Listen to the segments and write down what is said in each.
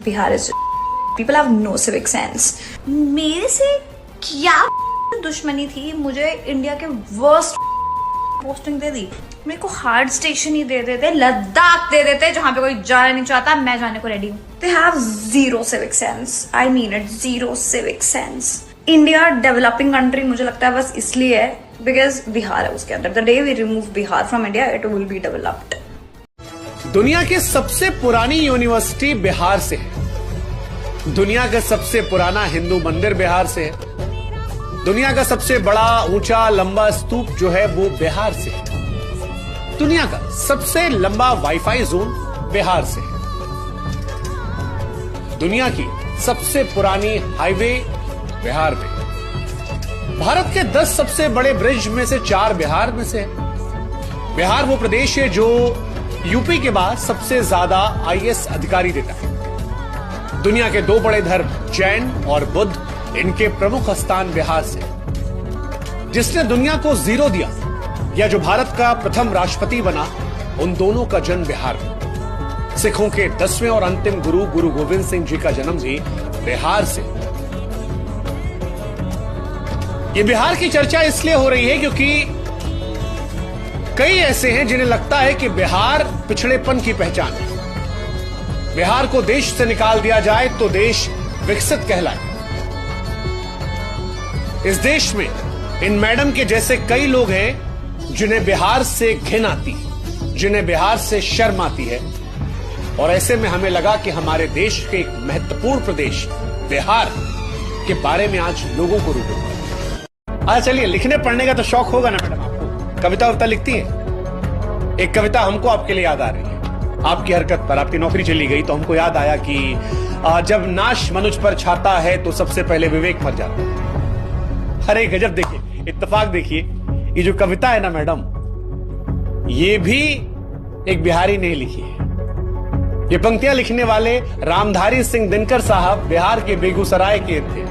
Bihar is people have no civic sense. मेरे से क्या दुश्मनी थी, मुझे इंडिया के वर्स्ट पोस्टिंग दे दी। मेरे को हार्ड स्टेशन ही दे देते, लद्दाख दे देते जहां पे कोई जाना नहीं चाहता, मैं जाने को रेडी हूँ। They have zero civic sense, I mean it, zero civic sense. India developing country मुझे लगता है बस इसलिए है बिकॉज बिहार है उसके अंदर। The day we remove Bihar from India it will be developed. दुनिया की सबसे पुरानी यूनिवर्सिटी बिहार से है। दुनिया का सबसे पुराना हिंदू मंदिर बिहार से है। दुनिया का सबसे बड़ा ऊंचा लंबा स्तूप जो है वो बिहार से है। दुनिया का सबसे लंबा वाईफाई जोन बिहार से है। दुनिया की सबसे पुरानी हाईवे बिहार में है। भारत के 10 सबसे बड़े ब्रिज में से 4 बिहार में से है। बिहार वो प्रदेश है जो यूपी के बाद सबसे ज्यादा आईएएस अधिकारी देता है। दुनिया के 2 बड़े धर्म जैन और बुद्ध, इनके प्रमुख स्थान बिहार से। जिसने दुनिया को जीरो दिया या जो भारत का प्रथम राष्ट्रपति बना, उन दोनों का जन्म बिहार में। सिखों के 10वें और अंतिम गुरु गुरु गोविंद सिंह जी का जन्म भी बिहार से। ये बिहार की चर्चा इसलिए हो रही है क्योंकि कई ऐसे हैं जिन्हें लगता है कि बिहार पिछड़ेपन की पहचान है। बिहार को देश से निकाल दिया जाए तो देश विकसित कहलाए। इस देश में इन मैडम के जैसे कई लोग हैं जिन्हें बिहार से घिन आती है, जिन्हें बिहार से शर्म आती है। और ऐसे में हमें लगा कि हमारे देश के एक महत्वपूर्ण प्रदेश बिहार के बारे में आज लोगों को रूबरू करें। अच्छा चलिए, लिखने पढ़ने का तो शौक होगा ना मैडम आपको? कविता वविता लिखती हैं? एक कविता हमको आपके लिए याद आ रही है। आपकी हरकत पर, आपकी नौकरी चली गई तो हमको याद आया कि जब नाश मनुष्य पर छाता है तो सबसे पहले विवेक मर जाता है। अरे गजब, देखिए इत्तेफाक, देखिए ये जो कविता है ना मैडम, ये भी एक बिहारी ने लिखी है। ये पंक्तियां लिखने वाले रामधारी सिंह दिनकर साहब बिहार के बेगूसराय के थे,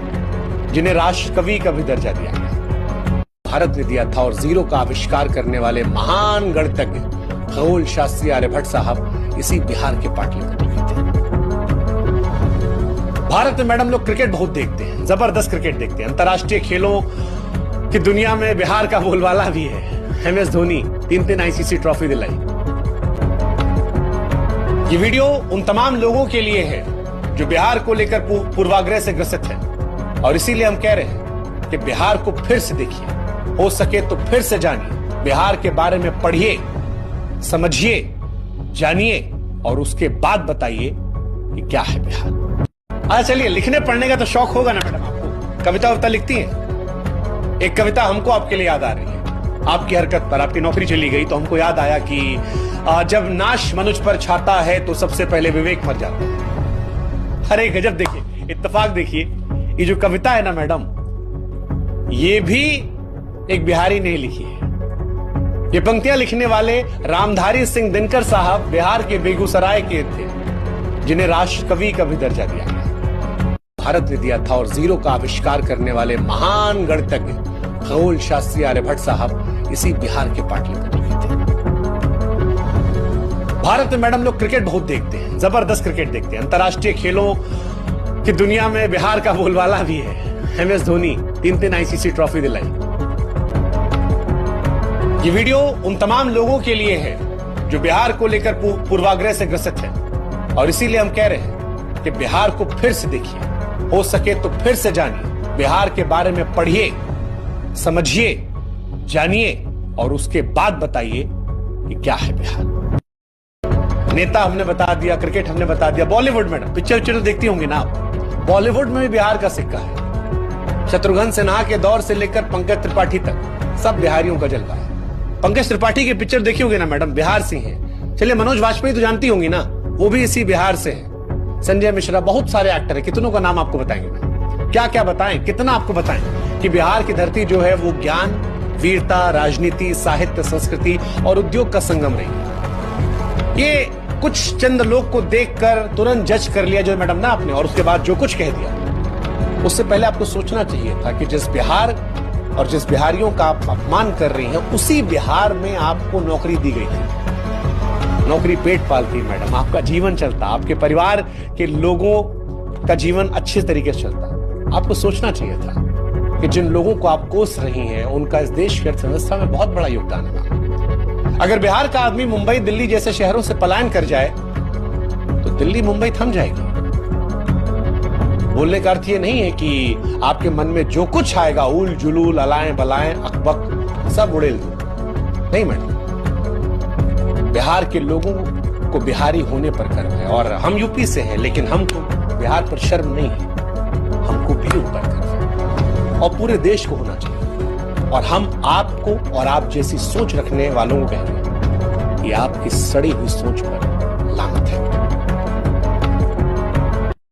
जिन्हें राष्ट्र कवि का भी दर्जा दिया गया, भारत ने दिया था। और जीरो का आविष्कार करने वाले महान गणितज्ञ खगोल शास्त्री आर्यभट्ट साहब इसी बिहार के पाटलिपुत्र के थे। भारत में मैडम लोग क्रिकेट बहुत देखते हैं, जबरदस्त क्रिकेट देखते हैं। अंतर्राष्ट्रीय खेलों की दुनिया में बिहार का बोलबाला भी है। एमएस धोनी 3 आईसीसी ट्रॉफी दिलाई। ये वीडियो उन तमाम लोगों के लिए है जो बिहार को लेकर पूर्वाग्रह से ग्रसित है। और इसीलिए हम कह रहे हैं कि बिहार को फिर से देखिए, हो सके तो फिर से जानिए, बिहार के बारे में पढ़िए, समझिए, जानिए और उसके बाद बताइए कि क्या है बिहार। अच्छा चलिए, लिखने पढ़ने का तो शौक होगा ना मैडम आपको? कविता वविता लिखती हैं? एक कविता हमको आपके लिए याद आ रही है। आपकी हरकत पर, आपकी नौकरी चली गई तो हमको याद आया कि जब नाश मनुष्य पर छाता है तो सबसे पहले विवेक मर जाता है। अरे गजब, देखिए इत्तेफाक, देखिए ये जो कविता है ना मैडम, ये भी एक बिहारी ने लिखी है। ये पंक्तियां लिखने वाले रामधारी सिंह दिनकर साहब बिहार के बेगूसराय के थे, जिन्हें राष्ट्र कवि का भी दर्जा दिया गया, भारत ने दिया था। और जीरो का आविष्कार करने वाले महान गणितज्ञ खगोल शास्त्री आर्यभट्ट साहब इसी बिहार के पाटलिपुत्र के थे। भारत में मैडम लोग क्रिकेट बहुत देखते हैं, जबरदस्त क्रिकेट देखते हैं। अंतर्राष्ट्रीय खेलों की दुनिया में बिहार का बोलबाला भी है। एमएस धोनी 3 आईसीसी ट्रॉफी दिलाई। ये वीडियो उन तमाम लोगों के लिए है जो बिहार को लेकर पूर्वाग्रह से ग्रसित है। और इसीलिए हम कह रहे हैं कि बिहार को फिर से देखिए, हो सके तो फिर से जानिए, बिहार के बारे में पढ़िए, समझिए, जानिए और उसके बाद बताइए कि क्या है बिहार। नेता हमने बता दिया, क्रिकेट हमने बता दिया, बॉलीवुड मैडम पिक्चर तो देखती होंगी ना आप? बॉलीवुड में भी बिहार का सिक्का है। शत्रुघ्न सिन्हा के दौर से लेकर पंकज त्रिपाठी तक सब बिहारियों का जलवा है। पंकज त्रिपाठी की पिक्चर देखी होगी ना मैडम, बिहार से है। चलिए, मनोज वाजपेयी तो जानती होंगी ना, वो भी इसी बिहार से है। संजय मिश्रा, बहुत सारे एक्टर है, कितनों का नाम आपको बताएंगे मैं? क्या क्या बताएं, कितना आपको बताएं कि बिहार की धरती जो है वो ज्ञान, वीरता, राजनीति, साहित्य, संस्कृति और उद्योग का संगम रही है। ये कुछ चंद लोग को देखकर तुरंत जज कर लिया जो मैडम ना आपने, और उसके बाद जो कुछ कह दिया। उससे पहले आपको सोचना चाहिए था कि जिस बिहार और जिस बिहारियों का आप अपमान कर रही हैं, उसी बिहार में आपको नौकरी दी गई थी। नौकरी पेट पालती है मैडम, आपका जीवन चलता, आपके परिवार के लोगों का जीवन अच्छे तरीके से चलता। आपको सोचना चाहिए था कि जिन लोगों को आप कोस रही हैं उनका इस देश की अर्थव्यवस्था में बहुत बड़ा योगदान है। अगर बिहार का आदमी मुंबई दिल्ली जैसे शहरों से पलायन कर जाए तो दिल्ली मुंबई थम जाएगी। बोलने का अर्थ ये नहीं है कि आपके मन में जो कुछ आएगा उल जुलूल अलाएं बलाएं अकबक सब उड़ेल दो, नहीं मैडम। बिहार के लोगों को बिहारी होने पर गर्व है और हम यूपी से हैं, लेकिन हमको बिहार पर शर्म नहीं है, हमको भी उन पर गर्व है और पूरे देश को होना चाहिए। और हम आपको और आप जैसी सोच रखने वालों को कह रहे हैं कि आपकी सड़ी हुई सोच पर लानत है।